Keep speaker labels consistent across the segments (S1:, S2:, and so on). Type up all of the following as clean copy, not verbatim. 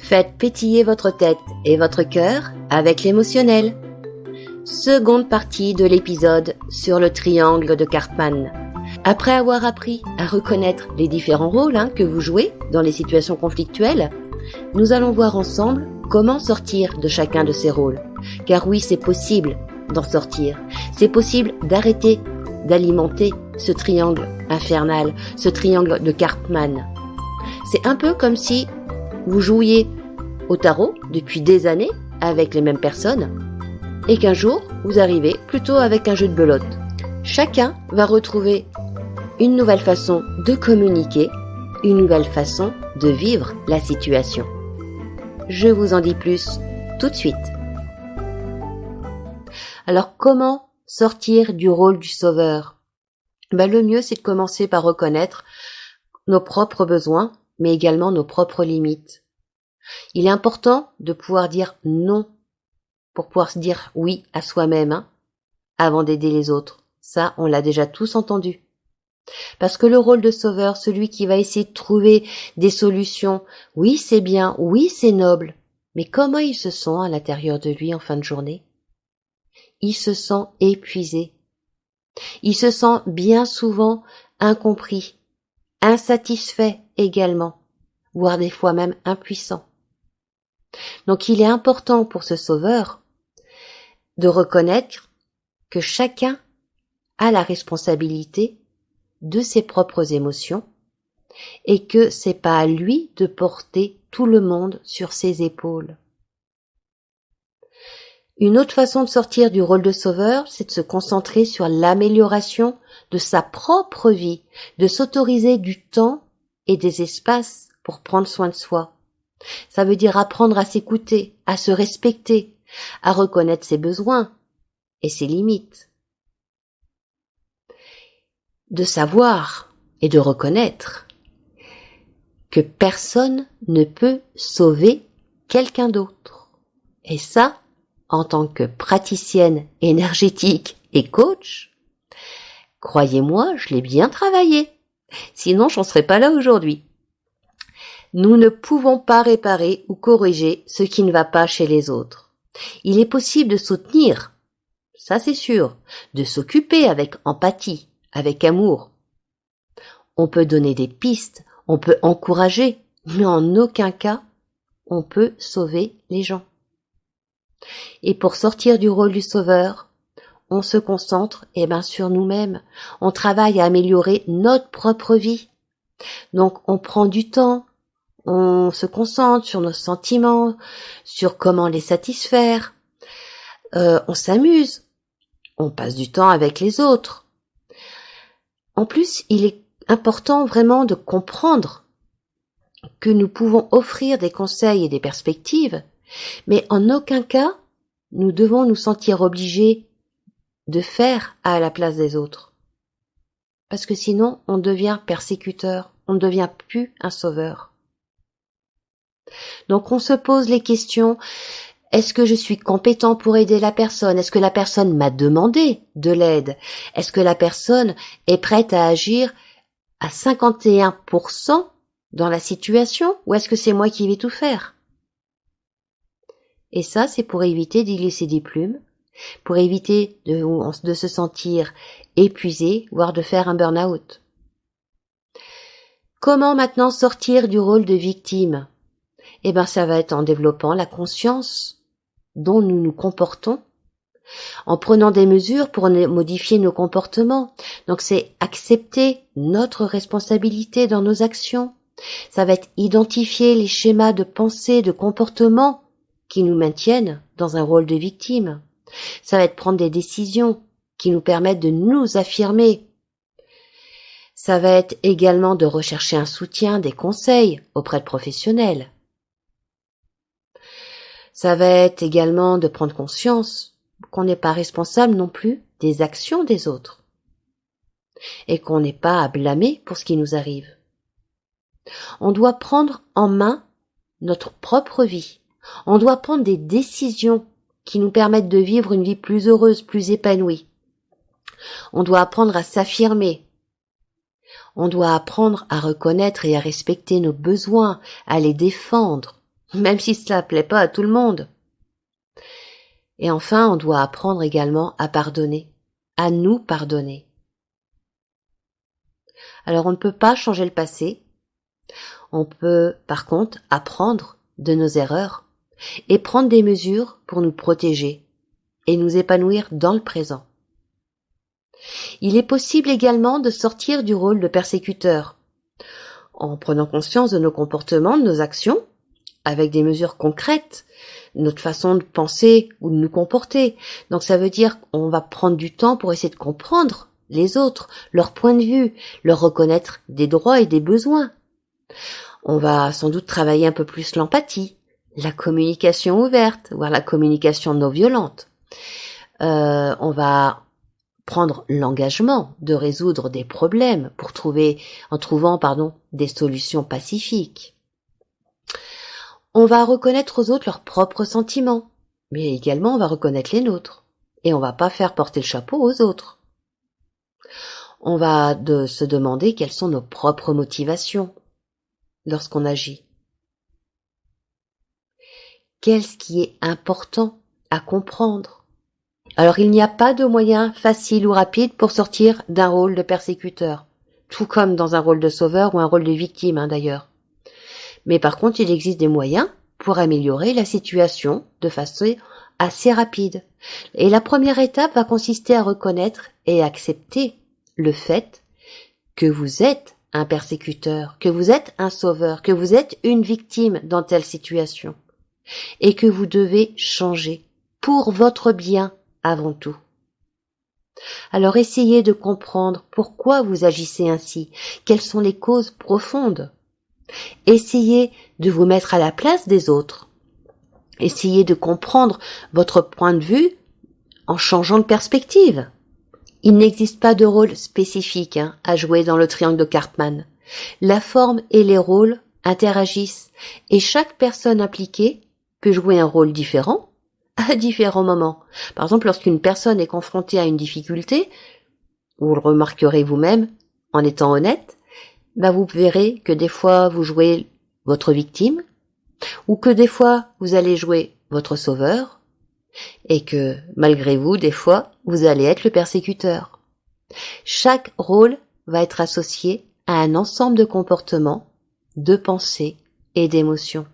S1: Faites pétiller votre tête et votre cœur avec l'émotionnel. Seconde partie de l'épisode sur le triangle de Karpman. Après avoir appris à reconnaître les différents rôles que vous jouez dans les situations conflictuelles, nous allons voir ensemble comment sortir de chacun de ces rôles. Car oui, c'est possible d'en sortir. C'est possible d'arrêter d'alimenter ce triangle infernal, ce triangle de Karpman. C'est un peu comme si vous jouiez au tarot depuis des années avec les mêmes personnes et qu'un jour, vous arrivez plutôt avec un jeu de belote. Chacun va retrouver une nouvelle façon de communiquer, une nouvelle façon de vivre la situation. Je vous en dis plus tout de suite. Alors, comment sortir du rôle du sauveur ? Le mieux, c'est de commencer par reconnaître nos propres besoins, mais également nos propres limites. Il est important de pouvoir dire non pour pouvoir se dire oui à soi-même avant d'aider les autres. Ça, on l'a déjà tous entendu. Parce que le rôle de sauveur, celui qui va essayer de trouver des solutions, oui c'est bien, oui c'est noble, mais comment il se sent à l'intérieur de lui en fin de journée ? Il se sent épuisé. Il se sent bien souvent incompris, insatisfait également, voire des fois même impuissant. Donc il est important pour ce sauveur de reconnaître que chacun a la responsabilité de ses propres émotions et que c'est pas à lui de porter tout le monde sur ses épaules. Une autre façon de sortir du rôle de sauveur, c'est de se concentrer sur l'amélioration de sa propre vie, de s'autoriser du temps et des espaces pour prendre soin de soi. Ça veut dire apprendre à s'écouter, à se respecter, à reconnaître ses besoins et ses limites. De savoir et de reconnaître que personne ne peut sauver quelqu'un d'autre. Et ça, en tant que praticienne énergétique et coach, croyez-moi, je l'ai bien travaillé. Sinon, j'en serais pas là aujourd'hui. Nous ne pouvons pas réparer ou corriger ce qui ne va pas chez les autres. Il est possible de soutenir, ça c'est sûr, de s'occuper avec empathie, avec amour. On peut donner des pistes, on peut encourager, mais en aucun cas on peut sauver les gens. Et pour sortir du rôle du sauveur, on se concentre sur nous-mêmes. On travaille à améliorer notre propre vie. Donc on prend du temps, on se concentre sur nos sentiments, sur comment les satisfaire. On s'amuse, on passe du temps avec les autres. En plus, il est important vraiment de comprendre que nous pouvons offrir des conseils et des perspectives, mais en aucun cas, nous devons nous sentir obligés de faire à la place des autres. Parce que sinon, on devient persécuteur, on ne devient plus un sauveur. Donc on se pose les questions, est-ce que je suis compétent pour aider la personne ? Est-ce que la personne m'a demandé de l'aide ? Est-ce que la personne est prête à agir à 51% dans la situation ? Ou est-ce que c'est moi qui vais tout faire ? Et ça, c'est pour éviter d'y glisser des plumes, pour éviter de se sentir épuisé, voire de faire un burn-out. Comment maintenant sortir du rôle de victime ? Ça va être en développant la conscience dont nous nous comportons, en prenant des mesures pour modifier nos comportements. Donc c'est accepter notre responsabilité dans nos actions. Ça va être identifier les schémas de pensée, de comportement qui nous maintiennent dans un rôle de victime. Ça va être prendre des décisions qui nous permettent de nous affirmer. Ça va être également de rechercher un soutien, des conseils auprès de professionnels. Ça va être également de prendre conscience qu'on n'est pas responsable non plus des actions des autres et qu'on n'est pas à blâmer pour ce qui nous arrive. On doit prendre en main notre propre vie. On doit prendre des décisions qui nous permettent de vivre une vie plus heureuse, plus épanouie. On doit apprendre à s'affirmer. On doit apprendre à reconnaître et à respecter nos besoins, à les défendre, même si cela plaît pas à tout le monde. Et enfin, on doit apprendre également à pardonner, à nous pardonner. Alors on ne peut pas changer le passé, on peut par contre apprendre de nos erreurs et prendre des mesures pour nous protéger et nous épanouir dans le présent. Il est possible également de sortir du rôle de persécuteur, en prenant conscience de nos comportements, de nos actions, avec des mesures concrètes, notre façon de penser ou de nous comporter. Donc ça veut dire qu'on va prendre du temps pour essayer de comprendre les autres, leur point de vue, leur reconnaître des droits et des besoins. On va sans doute travailler un peu plus l'empathie, la communication ouverte, voire la communication non violente. On va prendre l'engagement de résoudre des problèmes en trouvant des solutions pacifiques. On va reconnaître aux autres leurs propres sentiments, mais également on va reconnaître les nôtres. Et on va pas faire porter le chapeau aux autres. On va se demander quelles sont nos propres motivations lorsqu'on agit. Qu'est-ce qui est important à comprendre? Alors il n'y a pas de moyen facile ou rapide pour sortir d'un rôle de persécuteur, tout comme dans un rôle de sauveur ou un rôle de victime d'ailleurs. Mais par contre, il existe des moyens pour améliorer la situation de façon assez rapide. Et la première étape va consister à reconnaître et accepter le fait que vous êtes un persécuteur, que vous êtes un sauveur, que vous êtes une victime dans telle situation et que vous devez changer pour votre bien avant tout. Alors essayez de comprendre pourquoi vous agissez ainsi, quelles sont les causes profondes. Essayez de vous mettre à la place des autres. Essayez de comprendre votre point de vue en changeant de perspective. Il n'existe pas de rôle spécifique à jouer dans le triangle de Karpman. La forme et les rôles interagissent et chaque personne impliquée peut jouer un rôle différent à différents moments. Par exemple, lorsqu'une personne est confrontée à une difficulté, vous le remarquerez vous-même en étant honnête, vous verrez que des fois vous jouez votre victime ou que des fois vous allez jouer votre sauveur et que malgré vous, des fois, vous allez être le persécuteur. Chaque rôle va être associé à un ensemble de comportements, de pensées et d'émotions.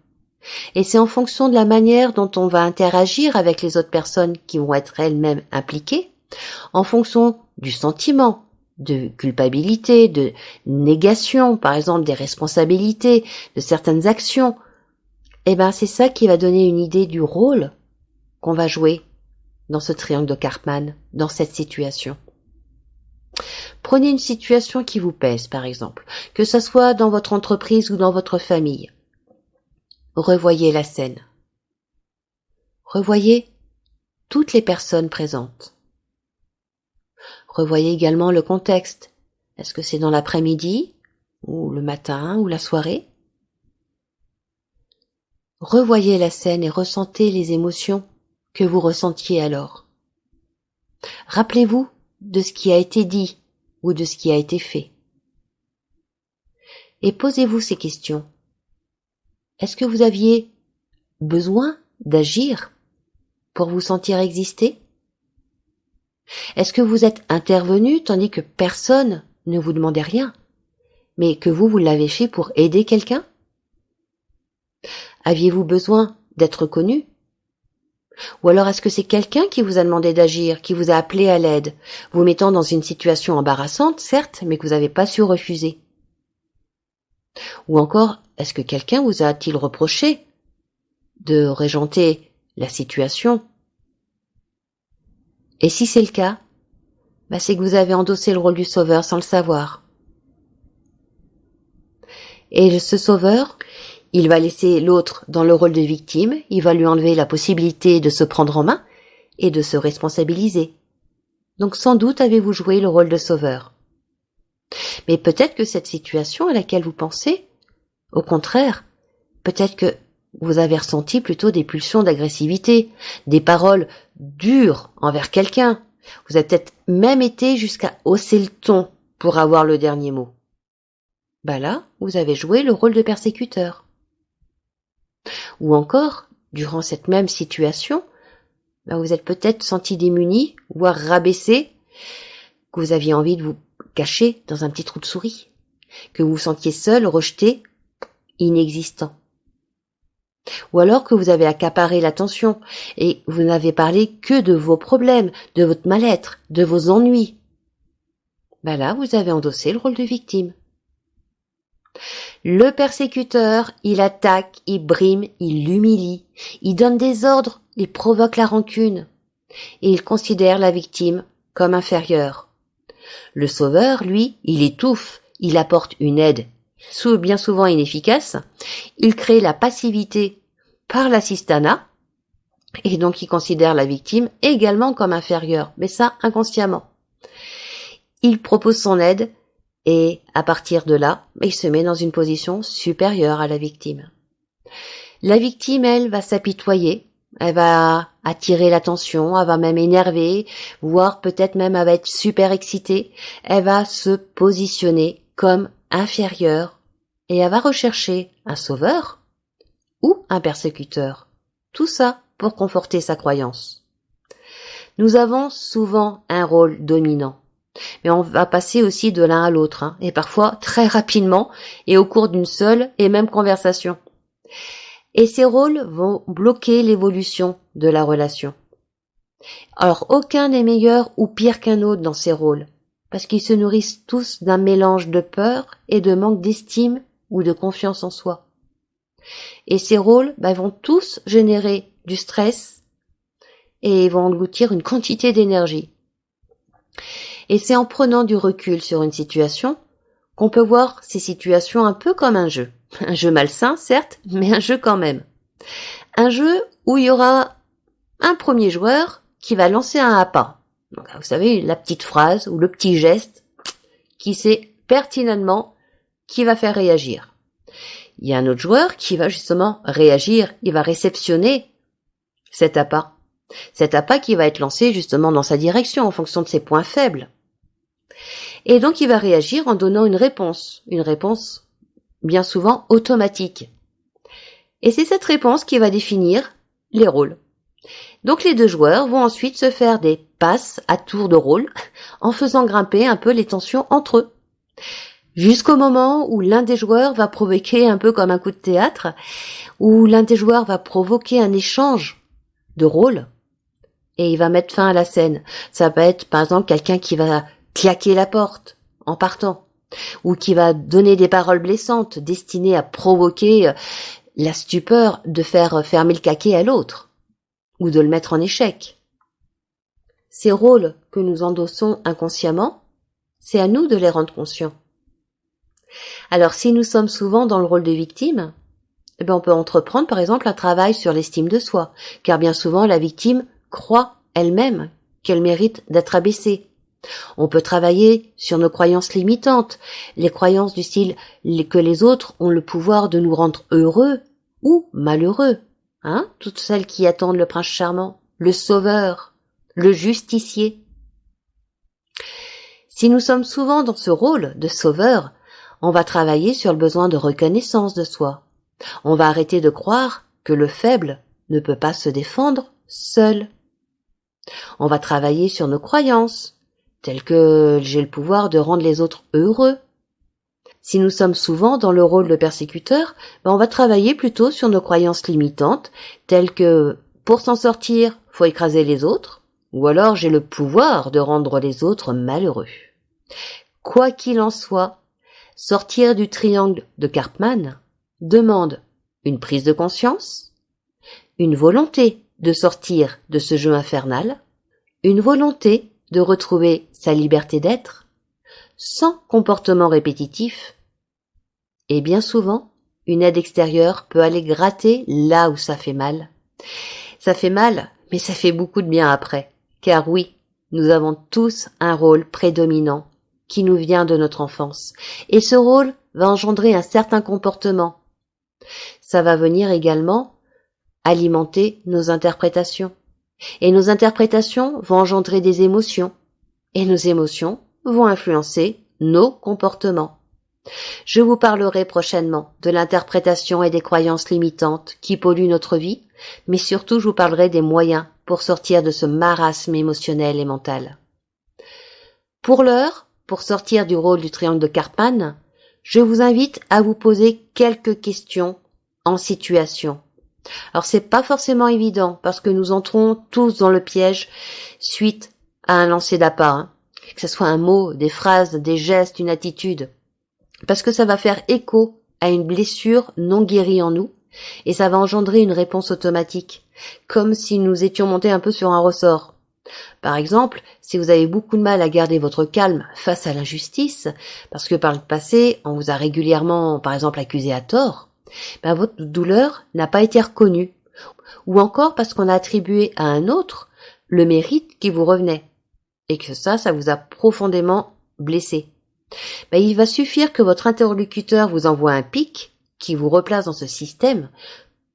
S1: Et c'est en fonction de la manière dont on va interagir avec les autres personnes qui vont être elles-mêmes impliquées, en fonction du sentiment, de culpabilité, de négation, par exemple des responsabilités, de certaines actions, c'est ça qui va donner une idée du rôle qu'on va jouer dans ce triangle de Karpman, dans cette situation. Prenez une situation qui vous pèse, par exemple, que ce soit dans votre entreprise ou dans votre famille. Revoyez la scène. Revoyez toutes les personnes présentes. Revoyez également le contexte. Est-ce que c'est dans l'après-midi, ou le matin, ou la soirée? Revoyez la scène et ressentez les émotions que vous ressentiez alors. Rappelez-vous de ce qui a été dit ou de ce qui a été fait. Et posez-vous ces questions. Est-ce que vous aviez besoin d'agir pour vous sentir exister? Est-ce que vous êtes intervenu tandis que personne ne vous demandait rien, mais que vous l'avez fait pour aider quelqu'un? Aviez-vous besoin d'être connu? Ou alors est-ce que c'est quelqu'un qui vous a demandé d'agir, qui vous a appelé à l'aide, vous mettant dans une situation embarrassante, certes, mais que vous n'avez pas su refuser? Ou encore, est-ce que quelqu'un vous a-t-il reproché de régenter la situation? Et si c'est le cas, c'est que vous avez endossé le rôle du sauveur sans le savoir. Et ce sauveur, il va laisser l'autre dans le rôle de victime, il va lui enlever la possibilité de se prendre en main et de se responsabiliser. Donc sans doute avez-vous joué le rôle de sauveur. Mais peut-être que cette situation à laquelle vous pensez, au contraire, peut-être que vous avez ressenti plutôt des pulsions d'agressivité, des paroles dures envers quelqu'un. Vous avez peut-être même été jusqu'à hausser le ton pour avoir le dernier mot. Là, vous avez joué le rôle de persécuteur. Ou encore, durant cette même situation, vous êtes peut-être senti démuni, voire rabaissé, que vous aviez envie de vous cacher dans un petit trou de souris, que vous vous sentiez seul, rejeté, inexistant. Ou alors que vous avez accaparé l'attention et vous n'avez parlé que de vos problèmes, de votre mal-être, de vos ennuis. Là, vous avez endossé le rôle de victime. Le persécuteur, il attaque, il brime, il humilie, il donne des ordres, il provoque la rancune et il considère la victime comme inférieure. Le sauveur, lui, il étouffe, il apporte une aide, bien souvent inefficace, il crée la passivité par l'assistanat et donc il considère la victime également comme inférieure, mais ça inconsciemment. Il propose son aide et à partir de là, il se met dans une position supérieure à la victime. La victime, elle, va s'apitoyer, elle va attirer l'attention, elle va même énerver, voire peut-être même elle va être super excitée, elle va se positionner comme inférieure et elle va rechercher un sauveur ou un persécuteur. Tout ça pour conforter sa croyance. Nous avons souvent un rôle dominant. Mais on va passer aussi de l'un à l'autre, et parfois très rapidement, et au cours d'une seule et même conversation. Et ces rôles vont bloquer l'évolution de la relation. Alors aucun n'est meilleur ou pire qu'un autre dans ces rôles, parce qu'ils se nourrissent tous d'un mélange de peur et de manque d'estime ou de confiance en soi. Et ces rôles vont tous générer du stress et vont engloutir une quantité d'énergie. Et c'est en prenant du recul sur une situation qu'on peut voir ces situations un peu comme un jeu. Un jeu malsain, certes, mais un jeu quand même. Un jeu où il y aura un premier joueur qui va lancer un appât. Donc, vous savez, la petite phrase ou le petit geste qui sait pertinemment qui va faire réagir. Il y a un autre joueur qui va justement réagir, il va réceptionner cet appât. Cet appât qui va être lancé justement dans sa direction en fonction de ses points faibles. Et donc il va réagir en donnant une réponse bien souvent automatique. Et c'est cette réponse qui va définir les rôles. Donc les deux joueurs vont ensuite se faire des passes à tour de rôle en faisant grimper un peu les tensions entre eux. Jusqu'au moment où l'un des joueurs va provoquer un peu comme un coup de théâtre, où l'un des joueurs va provoquer un échange de rôles et il va mettre fin à la scène. Ça peut être par exemple quelqu'un qui va claquer la porte en partant, ou qui va donner des paroles blessantes destinées à provoquer la stupeur de faire fermer le caquet à l'autre, ou de le mettre en échec. Ces rôles que nous endossons inconsciemment, c'est à nous de les rendre conscients. Alors si nous sommes souvent dans le rôle de victime, on peut entreprendre par exemple un travail sur l'estime de soi, car bien souvent la victime croit elle-même qu'elle mérite d'être abaissée. On peut travailler sur nos croyances limitantes, les croyances du style que les autres ont le pouvoir de nous rendre heureux ou malheureux, toutes celles qui attendent le prince charmant, le sauveur, le justicier. Si nous sommes souvent dans ce rôle de sauveur, on va travailler sur le besoin de reconnaissance de soi. On va arrêter de croire que le faible ne peut pas se défendre seul. On va travailler sur nos croyances, telles que j'ai le pouvoir de rendre les autres heureux. Si nous sommes souvent dans le rôle de persécuteur, on va travailler plutôt sur nos croyances limitantes, telles que pour s'en sortir, faut écraser les autres, ou alors j'ai le pouvoir de rendre les autres malheureux. Quoi qu'il en soit, sortir du triangle de Karpman demande une prise de conscience, une volonté de sortir de ce jeu infernal, une volonté de retrouver sa liberté d'être, sans comportement répétitif, et bien souvent, une aide extérieure peut aller gratter là où ça fait mal. Ça fait mal, mais ça fait beaucoup de bien après, car oui, nous avons tous un rôle prédominant qui nous vient de notre enfance, et ce rôle va engendrer un certain comportement. Ça va venir également alimenter nos interprétations. Et nos interprétations vont engendrer des émotions. Et nos émotions vont influencer nos comportements. Je vous parlerai prochainement de l'interprétation et des croyances limitantes qui polluent notre vie, mais surtout je vous parlerai des moyens pour sortir de ce marasme émotionnel et mental. Pour l'heure, pour sortir du rôle du triangle de Karpman, je vous invite à vous poser quelques questions en situation. Alors c'est pas forcément évident parce que nous entrons tous dans le piège suite à un lancer d'appât, que ce soit un mot, des phrases, des gestes, une attitude. Parce que ça va faire écho à une blessure non guérie en nous et ça va engendrer une réponse automatique, comme si nous étions montés un peu sur un ressort. Par exemple, si vous avez beaucoup de mal à garder votre calme face à l'injustice, parce que par le passé, on vous a régulièrement, par exemple, accusé à tort, votre douleur n'a pas été reconnue, ou encore parce qu'on a attribué à un autre le mérite qui vous revenait, et que ça vous a profondément blessé. Il va suffire que votre interlocuteur vous envoie un pic qui vous replace dans ce système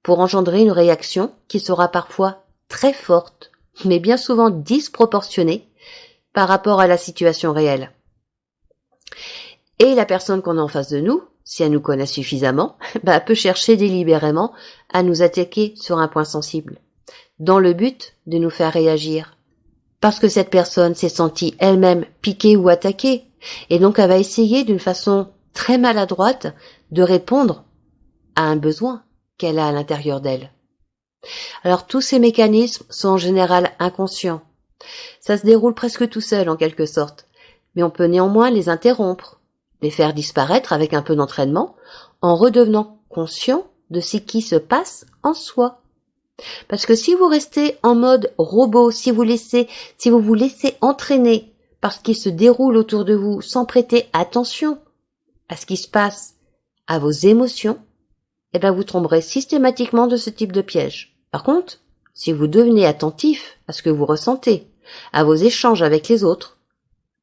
S1: pour engendrer une réaction qui sera parfois très forte, mais bien souvent disproportionnée par rapport à la situation réelle. Et la personne qu'on a en face de nous, si elle nous connaît suffisamment, peut chercher délibérément à nous attaquer sur un point sensible, dans le but de nous faire réagir. Parce que cette personne s'est sentie elle-même piquée ou attaquée, et donc elle va essayer d'une façon très maladroite de répondre à un besoin qu'elle a à l'intérieur d'elle. Alors tous ces mécanismes sont en général inconscients. Ça se déroule presque tout seul en quelque sorte, mais on peut néanmoins les interrompre, les faire disparaître avec un peu d'entraînement, en redevenant conscient de ce qui se passe en soi. Parce que si vous restez en mode robot, si vous vous laissez entraîner par ce qui se déroule autour de vous sans prêter attention à ce qui se passe, à vos émotions, vous tomberez systématiquement de ce type de piège. Par contre, si vous devenez attentif à ce que vous ressentez, à vos échanges avec les autres,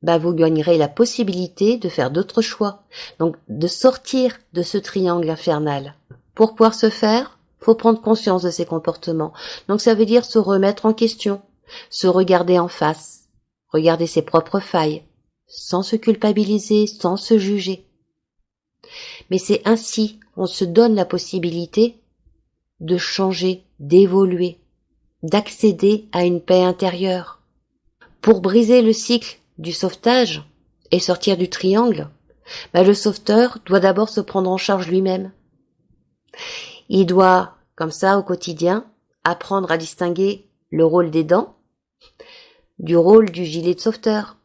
S1: vous gagnerez la possibilité de faire d'autres choix, donc de sortir de ce triangle infernal. Pour pouvoir ce faire, faut prendre conscience de ses comportements. Donc ça veut dire se remettre en question, se regarder en face, regarder ses propres failles, sans se culpabiliser, sans se juger. Mais c'est ainsi qu'on se donne la possibilité de changer, d'évoluer, d'accéder à une paix intérieure. Pour briser le cycle du sauvetage et sortir du triangle, le sauveteur doit d'abord se prendre en charge lui-même. Il doit, comme ça, au quotidien, apprendre à distinguer le rôle d'aidant du rôle du gilet de sauveteur.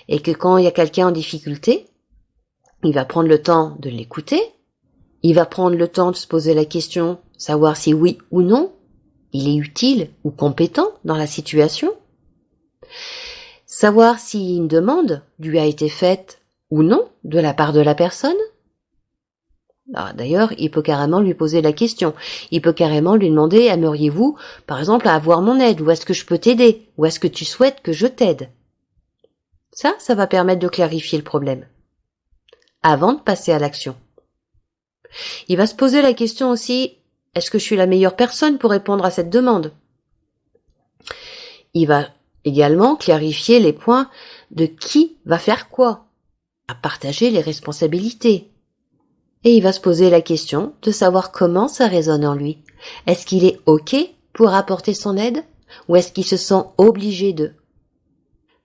S1: Et que quand il y a quelqu'un en difficulté, il va prendre le temps de l'écouter, il va prendre le temps de se poser la question, savoir si oui ou non, il est utile ou compétent dans la situation, savoir si une demande lui a été faite ou non de la part de la personne. D'ailleurs, il peut carrément lui poser la question. Il peut carrément lui demander, aimeriez-vous, par exemple, à avoir mon aide, ou est-ce que je peux t'aider, ou est-ce que tu souhaites que je t'aide? Ça va permettre de clarifier le problème, avant de passer à l'action. Il va se poser la question aussi, est-ce que je suis la meilleure personne pour répondre à cette demande? Il va également clarifier les points de qui va faire quoi, à partager les responsabilités. Et il va se poser la question de savoir comment ça résonne en lui. Est-ce qu'il est OK pour apporter son aide ou est-ce qu'il se sent obligé de?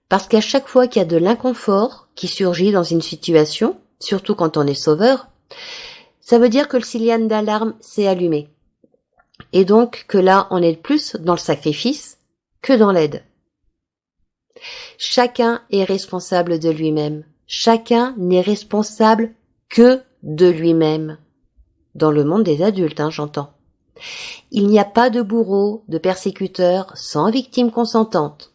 S1: Parce qu'à chaque fois qu'il y a de l'inconfort qui surgit dans une situation, surtout quand on est sauveur, ça veut dire que le signal d'alarme s'est allumé. Et donc que là, on est plus dans le sacrifice que dans l'aide. Chacun est responsable de lui-même. Chacun n'est responsable que de lui-même. Dans le monde des adultes, j'entends. Il n'y a pas de bourreau, de persécuteur sans victime consentante.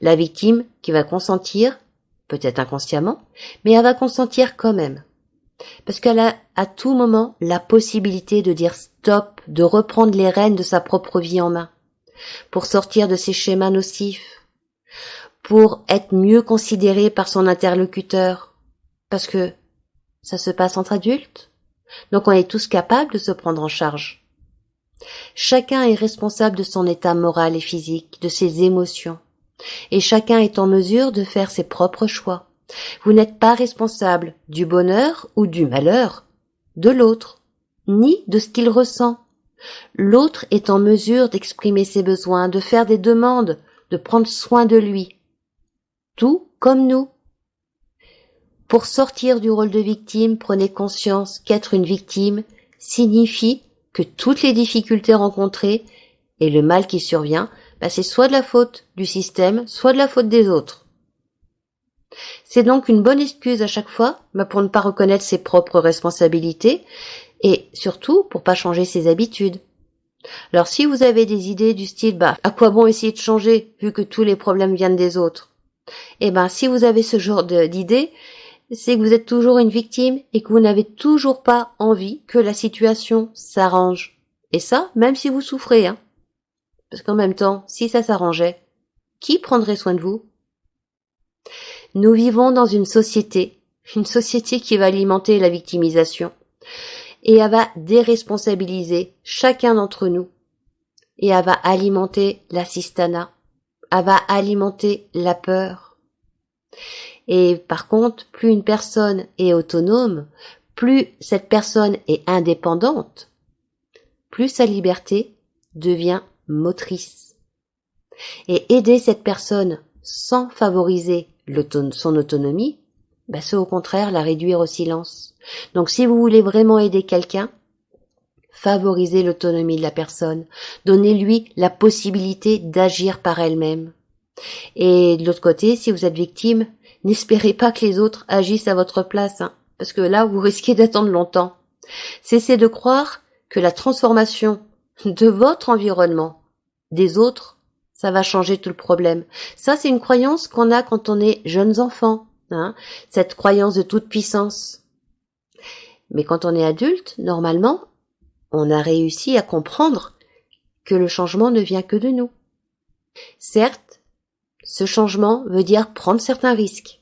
S1: La victime qui va consentir, peut-être inconsciemment, mais elle va consentir quand même. Parce qu'elle a à tout moment la possibilité de dire stop, de reprendre les rênes de sa propre vie en main, pour sortir de ses schémas nocifs, pour être mieux considérée par son interlocuteur, parce que ça se passe entre adultes, donc on est tous capables de se prendre en charge. Chacun est responsable de son état moral et physique, de ses émotions, et chacun est en mesure de faire ses propres choix. Vous n'êtes pas responsable du bonheur ou du malheur de l'autre, ni de ce qu'il ressent. L'autre est en mesure d'exprimer ses besoins, de faire des demandes, de prendre soin de lui. Tout comme nous. Pour sortir du rôle de victime, prenez conscience qu'être une victime signifie que toutes les difficultés rencontrées et le mal qui survient, c'est soit de la faute du système, soit de la faute des autres. C'est donc une bonne excuse à chaque fois pour ne pas reconnaître ses propres responsabilités et surtout pour pas changer ses habitudes. Alors si vous avez des idées du style à quoi bon essayer de changer vu que tous les problèmes viennent des autres, si vous avez ce genre d'idées, c'est que vous êtes toujours une victime et que vous n'avez toujours pas envie que la situation s'arrange. Et ça, même si vous souffrez, Parce qu'en même temps, si ça s'arrangeait, qui prendrait soin de vous? Nous vivons dans une société qui va alimenter la victimisation et elle va déresponsabiliser chacun d'entre nous et elle va alimenter l'assistanat, elle va alimenter la peur. Et par contre, plus une personne est autonome, plus cette personne est indépendante, plus sa liberté devient motrice. Et aider cette personne sans favoriser son autonomie, c'est au contraire la réduire au silence. Donc si vous voulez vraiment aider quelqu'un, favorisez l'autonomie de la personne, donnez-lui la possibilité d'agir par elle-même. Et de l'autre côté, si vous êtes victime, n'espérez pas que les autres agissent à votre place, parce que là, vous risquez d'attendre longtemps. Cessez de croire que la transformation de votre environnement, des autres, ça va changer tout le problème. Ça, c'est une croyance qu'on a quand on est jeunes enfants, cette croyance de toute puissance. Mais quand on est adulte, normalement, on a réussi à comprendre que le changement ne vient que de nous. Certes, ce changement veut dire prendre certains risques.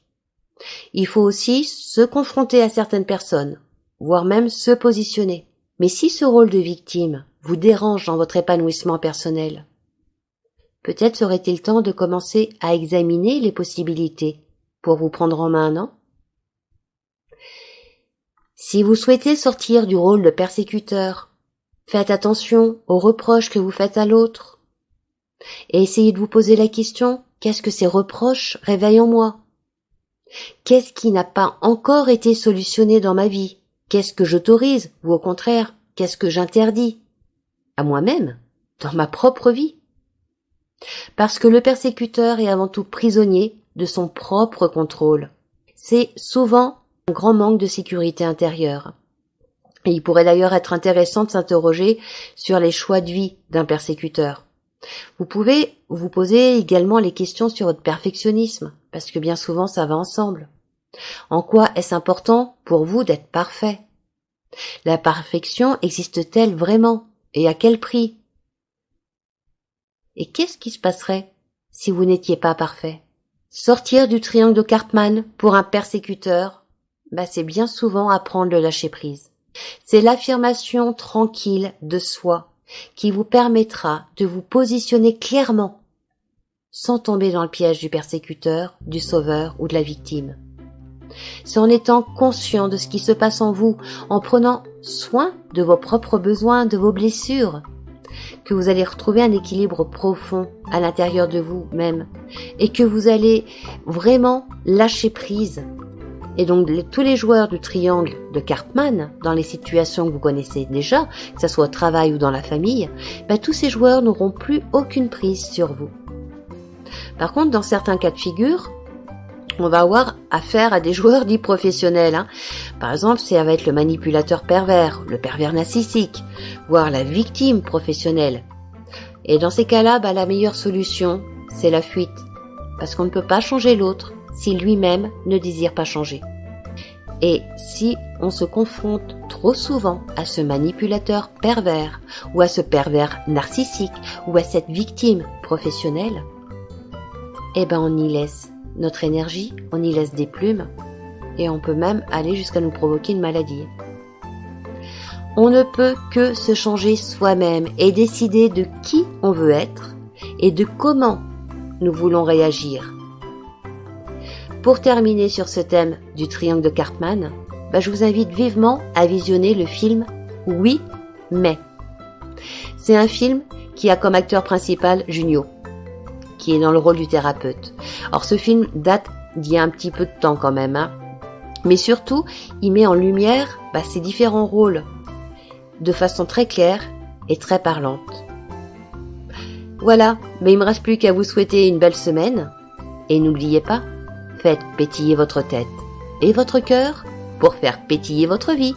S1: Il faut aussi se confronter à certaines personnes, voire même se positionner. Mais si ce rôle de victime vous dérange dans votre épanouissement personnel, peut-être serait-il temps de commencer à examiner les possibilités pour vous prendre en main, non? Si vous souhaitez sortir du rôle de persécuteur, faites attention aux reproches que vous faites à l'autre et essayez de vous poser la question: qu'est-ce que ces reproches réveillent en moi? Qu'est-ce qui n'a pas encore été solutionné dans ma vie? Qu'est-ce que j'autorise ou au contraire, qu'est-ce que j'interdis à moi-même dans ma propre vie? Parce que le persécuteur est avant tout prisonnier de son propre contrôle. C'est souvent un grand manque de sécurité intérieure. Et il pourrait d'ailleurs être intéressant de s'interroger sur les choix de vie d'un persécuteur. Vous pouvez vous poser également les questions sur votre perfectionnisme, parce que bien souvent ça va ensemble. En quoi est-ce important pour vous d'être parfait? La perfection existe-t-elle vraiment? Et à quel prix? Et qu'est-ce qui se passerait si vous n'étiez pas parfait? Sortir du triangle de Karpman pour un persécuteur, c'est bien souvent apprendre le lâcher-prise. C'est l'affirmation tranquille de soi qui vous permettra de vous positionner clairement sans tomber dans le piège du persécuteur, du sauveur ou de la victime. C'est en étant conscient de ce qui se passe en vous, en prenant soin de vos propres besoins, de vos blessures, que vous allez retrouver un équilibre profond à l'intérieur de vous-même et que vous allez vraiment lâcher prise. Et donc tous les joueurs du triangle de Karpman, dans les situations que vous connaissez déjà, que ce soit au travail ou dans la famille, tous ces joueurs n'auront plus aucune prise sur vous. Par contre, dans certains cas de figure, on va avoir affaire à des joueurs dits professionnels. Par exemple, ça va être le manipulateur pervers, le pervers narcissique, voire la victime professionnelle. Et dans ces cas-là, la meilleure solution, c'est la fuite. Parce qu'on ne peut pas changer l'autre si lui-même ne désire pas changer. Et si on se confronte trop souvent à ce manipulateur pervers, ou à ce pervers narcissique, ou à cette victime professionnelle, on y laisse notre énergie, on y laisse des plumes, et on peut même aller jusqu'à nous provoquer une maladie. On ne peut que se changer soi-même et décider de qui on veut être et de comment nous voulons réagir. Pour terminer sur ce thème du triangle de Karpman, je vous invite vivement à visionner le film Oui, mais. C'est un film qui a comme acteur principal Junio, qui est dans le rôle du thérapeute. Alors ce film date d'il y a un petit peu de temps quand même, hein. Mais surtout, il met en lumière ces différents rôles de façon très claire et très parlante. Voilà, mais il me reste plus qu'à vous souhaiter une belle semaine. Et n'oubliez pas, faites pétiller votre tête et votre cœur pour faire pétiller votre vie.